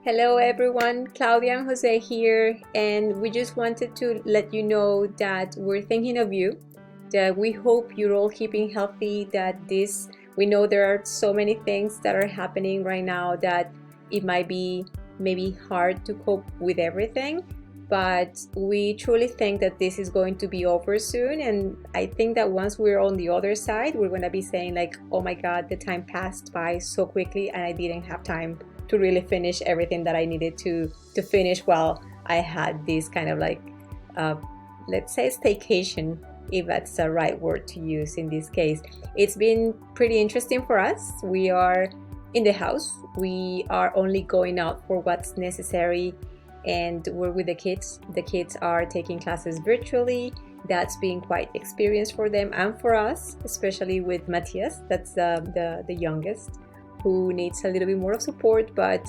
Hello everyone, Claudia and Jose here, and we just wanted to let you know that we're thinking of you, that we hope you're all keeping healthy, we know there are so many things that are happening right now that it might be maybe hard to cope with everything, but we truly think that this is going to be over soon, and I think that once we're on the other side, we're going to be saying like, oh my God, the time passed by so quickly and I didn't have time to really finish everything that I needed to finish while I had this kind of like let's say staycation, if that's the right word to use in this case. It's been pretty interesting for us. We are in the house, we are only going out for what's necessary, and we're with the kids. The kids are taking classes virtually. That's been quite experience for them and for us, especially with Matthias, that's the youngest, who needs a little bit more of support, but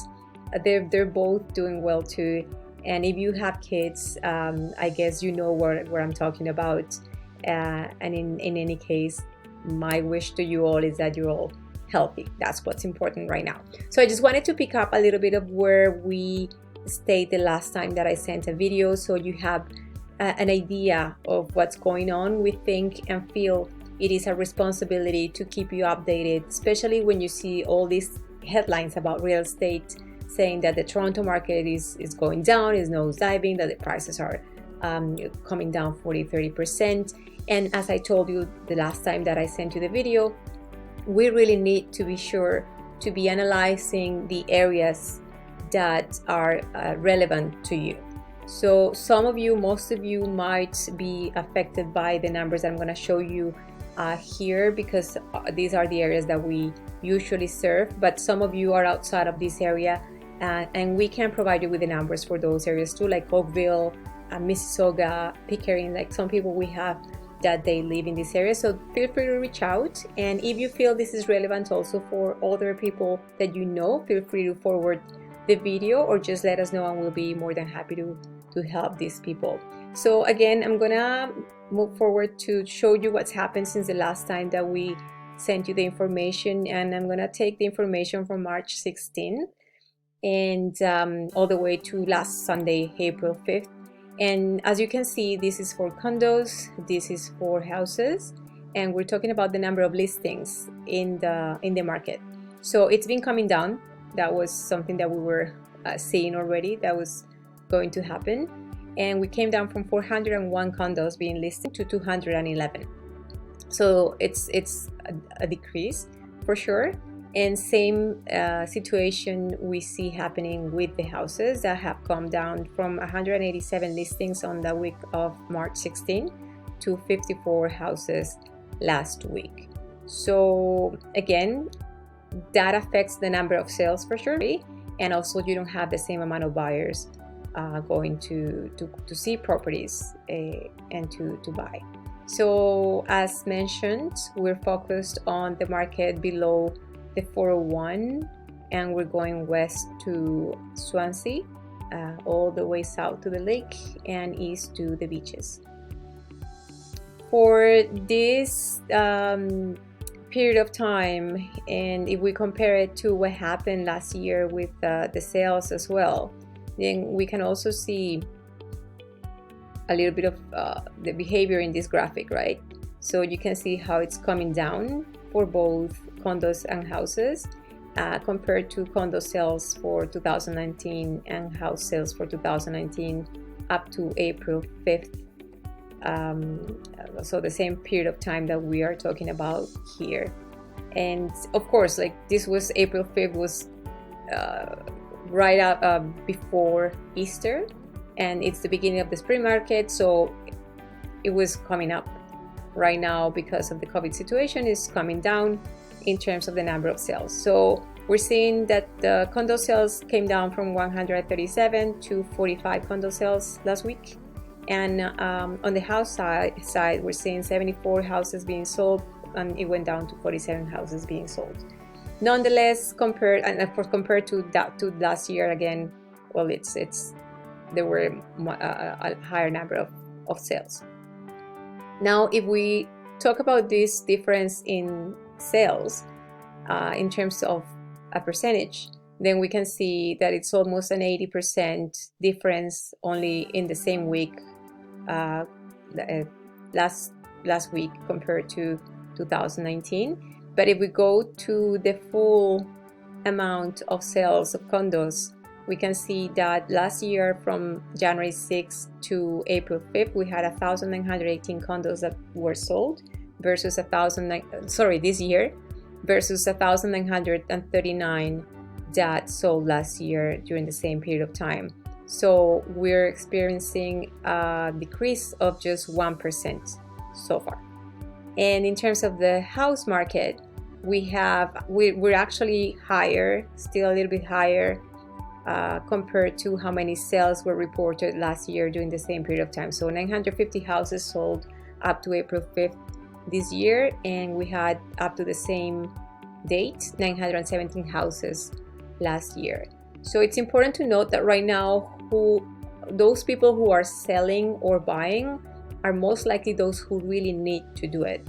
they're both doing well too. And if you have kids, I guess you know what I'm talking about. And in any case, my wish to you all is that you're all healthy. That's what's important right now. So I just wanted to pick up a little bit of where we stayed the last time that I sent a video, so you have an idea of what's going on. We think and feel it is a responsibility to keep you updated, especially when you see all these headlines about real estate saying that the Toronto market is going down, is nosediving, that the prices are coming down 40-30%. And as I told you the last time that I sent you the video, we really need to be sure to be analyzing the areas that are relevant to you. So some of you, most of you might be affected by the numbers I'm going to show you here, because these are the areas that we usually serve, but some of you are outside of this area, and we can provide you with the numbers for those areas too, like Oakville, Mississauga, Pickering. Like some people we have that they live in this area, so feel free to reach out. And if you feel this is relevant also for other people that you know, feel free to forward the video or just let us know, and we'll be more than happy to help these people. So again, I'm gonna move forward to show you what's happened since the last time that we sent you the information, and I'm gonna take the information from March 16 and all the way to last Sunday, April 5th. And as you can see, this is for condos, this is for houses, and we're talking about the number of listings in the market. So it's been coming down. That was something that we were seeing already that was going to happen, and we came down from 401 condos being listed to 211. So it's a decrease for sure. And same situation we see happening with the houses that have come down from 187 listings on the week of March 16 to 54 houses last week. So again, that affects the number of sales for sure, and also you don't have the same amount of buyers going to see properties and to buy. So as mentioned, we're focused on the market below the 401, and we're going west to Swansea, all the way south to the lake, and east to the beaches. For this period of time, and if we compare it to what happened last year with the sales as well, then we can also see a little bit of the behavior in this graphic, right? So you can see how it's coming down for both condos and houses compared to condo sales for 2019 and house sales for 2019 up to April 5th. So the same period of time that we are talking about here. And of course, like this was April 5th was right up before Easter, and it's the beginning of the spring market, so it was coming up. Right now, because of the COVID situation, is coming down in terms of the number of sales. So we're seeing that the condo sales came down from 137 to 45 condo sales last week. And on the house side, we're seeing 74 houses being sold, and it went down to 47 houses being sold. Nonetheless, compared to last year, again, well, there were a higher number of sales. Now, if we talk about this difference in sales in terms of a percentage, then we can see that it's almost an 80% difference only in the same week, uh, last week compared to 2019. But if we go to the full amount of sales of condos, we can see that last year from January 6th to April 5th, we had 1,918 condos that were sold versus this year versus 1,939 that sold last year during the same period of time. So we're experiencing a decrease of just 1% so far. And in terms of the house market, we're actually higher, still a little bit higher compared to how many sales were reported last year during the same period of time. So 950 houses sold up to April 5th this year, and we had up to the same date 917 houses last year. So it's important to note that right now those people who are selling or buying are most likely those who really need to do it.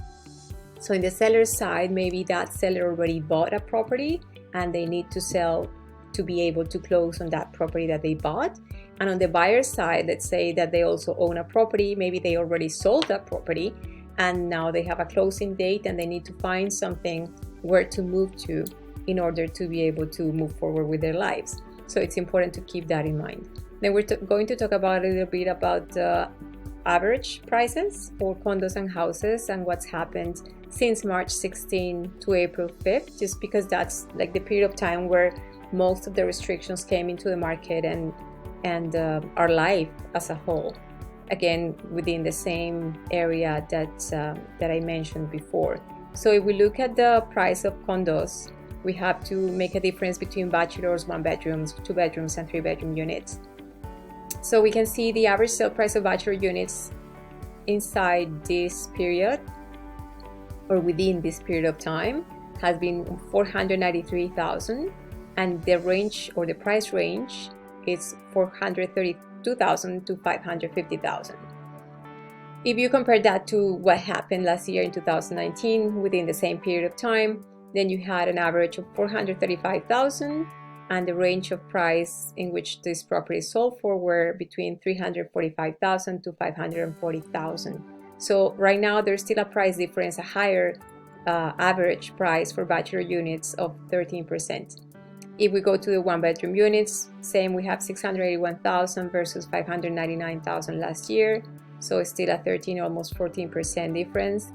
So in the seller's side, maybe that seller already bought a property and they need to sell to be able to close on that property that they bought. And on the buyer's side, let's say that they also own a property, maybe they already sold that property and now they have a closing date and they need to find something where to move to in order to be able to move forward with their lives. So it's important to keep that in mind. Then we're going to talk about a little bit about the average prices for condos and houses and what's happened since March 16 to April 5th, just because that's like the period of time where most of the restrictions came into the market and our life as a whole, again within the same area that I mentioned before. So if we look at the price of condos, we have to make a difference between bachelors, 1 bedrooms, 2 bedrooms, and 3 bedroom units. So we can see the average sale price of bachelor units inside this period or within this period of time has been $493,000, and the range or the price range is $432,000 to $550,000. If you compare that to what happened last year in 2019 within the same period of time, then you had an average of $435,000, and the range of price in which this property sold for were between $345,000 to $540,000. So right now there's still a price difference, a higher average price for bachelor units of 13%. If we go to the 1 bedroom units, same, we have $681,000 versus $599,000 last year. So it's still a 13, almost 14% difference.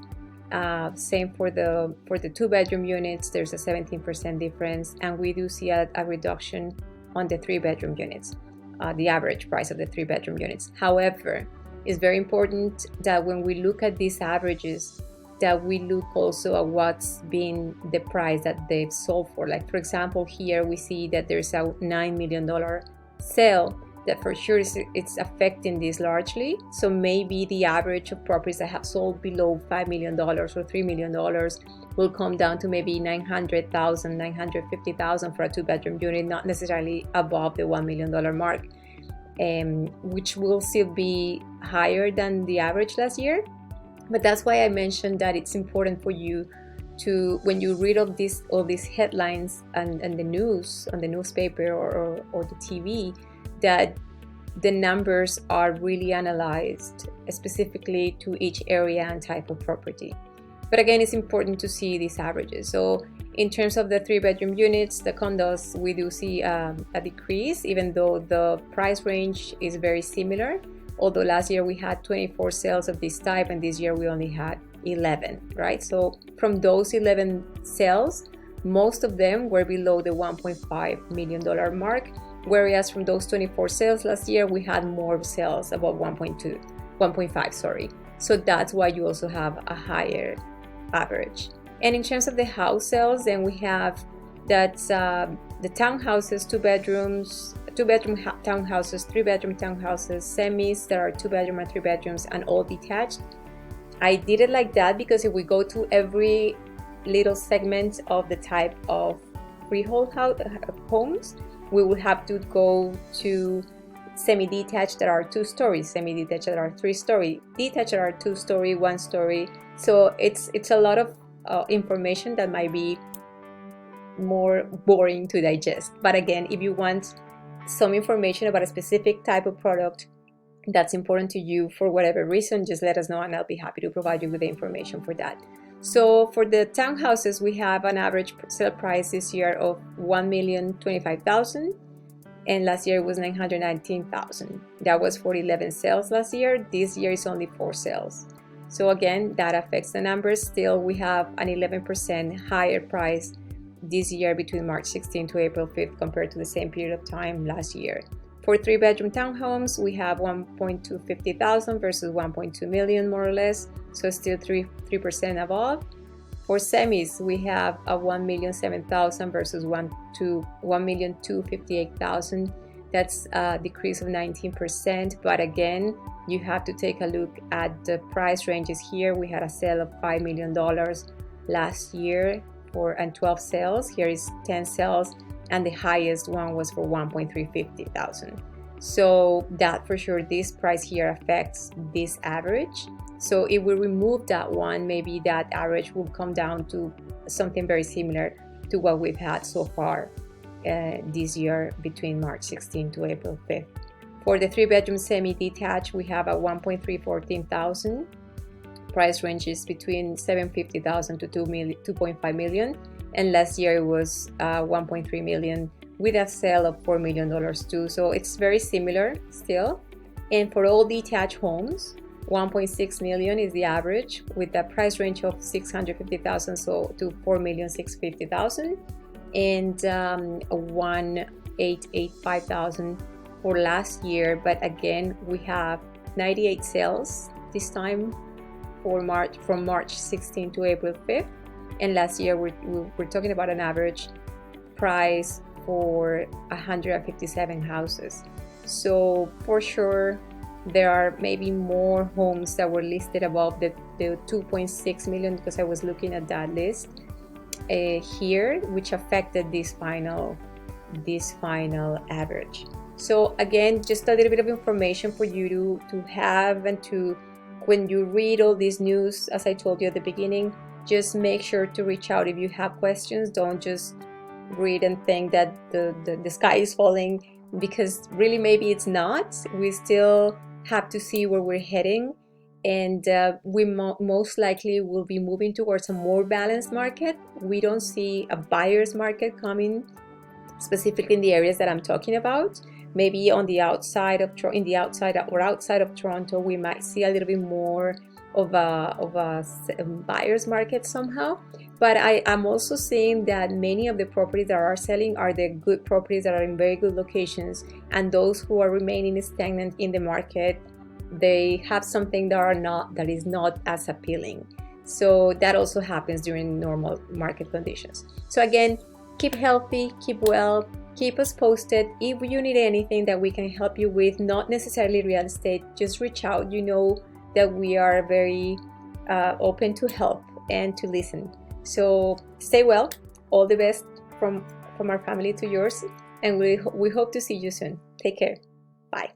Same for the 2 bedroom units, there's a 17% difference, and we do see a reduction on the 3 bedroom units, the average price of the 3 bedroom units. However, it's very important that when we look at these averages, that we look also at what's been the price that they've sold for. Like for example, here we see that there's a $9 million sale that for sure it's affecting this largely. So maybe the average of properties that have sold below $5 million or $3 million will come down to maybe $900,000, $950,000 for a 2 bedroom unit, not necessarily above the $1 million mark, which will still be higher than the average last year. But that's why I mentioned that it's important for you to, when you read all these headlines and the news on the newspaper or the TV, that the numbers are really analyzed specifically to each area and type of property. But again, it's important to see these averages. So in terms of the 3 bedroom units, the condos, we do see a decrease, even though the price range is very similar. Although last year we had 24 sales of this type and this year we only had 11, right? So from those 11 sales, most of them were below the $1.5 million mark, whereas from those 24 sales last year, we had more sales, about 1.5, sorry. So that's why you also have a higher average. And in terms of the house sales, then we have that the townhouses, 2 bedroom townhouses, 3 bedroom townhouses, semis that are 2 bedroom and 3 bedrooms, and all detached. I did it like that because if we go to every little segment of the type of freehold homes, we would have to go to semi-detached that are 2 stories, semi-detached that are 3 story, detached that are 2 story, 1 story. So it's a lot of information that might be more boring to digest. But again, if you want some information about a specific type of product that's important to you for whatever reason, just let us know and I'll be happy to provide you with the information for that. So for the townhouses, we have an average sale price this year of $1,025,000, and last year it was $919,000. That was for 11 sales last year. This year is only 4 sales. So again, that affects the numbers. Still, we have an 11% higher price this year between March 16 to April 5th compared to the same period of time last year. For 3-bedroom townhomes, we have $1,250,000 versus $1.2 million, more or less, so still 3% above. For semis, we have a $1,007,000 versus $1,258,000. That's a decrease of 19%, but again, you have to take a look at the price ranges here. We had a sale of $5 million last year and 12 sales. Here is 10 sales, and the highest one was for $1,350,000. So that for sure, this price here affects this average. So if we remove that one, maybe that average will come down to something very similar to what we've had so far this year between March 16 to April 5th. For the 3-bedroom semi-detached, we have a $1,314,000. Price ranges between $750,000 to $2.5 million, and last year it was $1.3 million with a sale of $4 million too. So it's very similar still. And for all detached homes, $1.6 million is the average, with a price range of $650,000 so to $4,650,000, and $1,885,000 for last year. But again, we have 98 sales this time from March 16 to April 5th, and last year we're talking about an average price for 157 houses. So for sure, there are maybe more homes that were listed above the 2.6 million, because I was looking at that list here, which affected this final average. So again, just a little bit of information for you to have, and to, when you read all this news, as I told you at the beginning, just make sure to reach out if you have questions. Don't just read and think that the sky is falling, because really maybe it's not. We still have to see where we're heading, and we most likely will be moving towards a more balanced market. We don't see a buyer's market coming specifically in the areas that I'm talking about. Maybe on the outside of outside of Toronto, we might see a little bit more of a buyer's market somehow. But I'm also seeing that many of the properties that are selling are the good properties that are in very good locations, and those who are remaining stagnant in the market, they have something that is not as appealing. So that also happens during normal market conditions. So again, keep healthy, keep well, keep us posted. If you need anything that we can help you with, not necessarily real estate, just reach out. You know that we are very open to help and to listen. So stay well. All the best from our family to yours, and we hope to see you soon. Take care. Bye.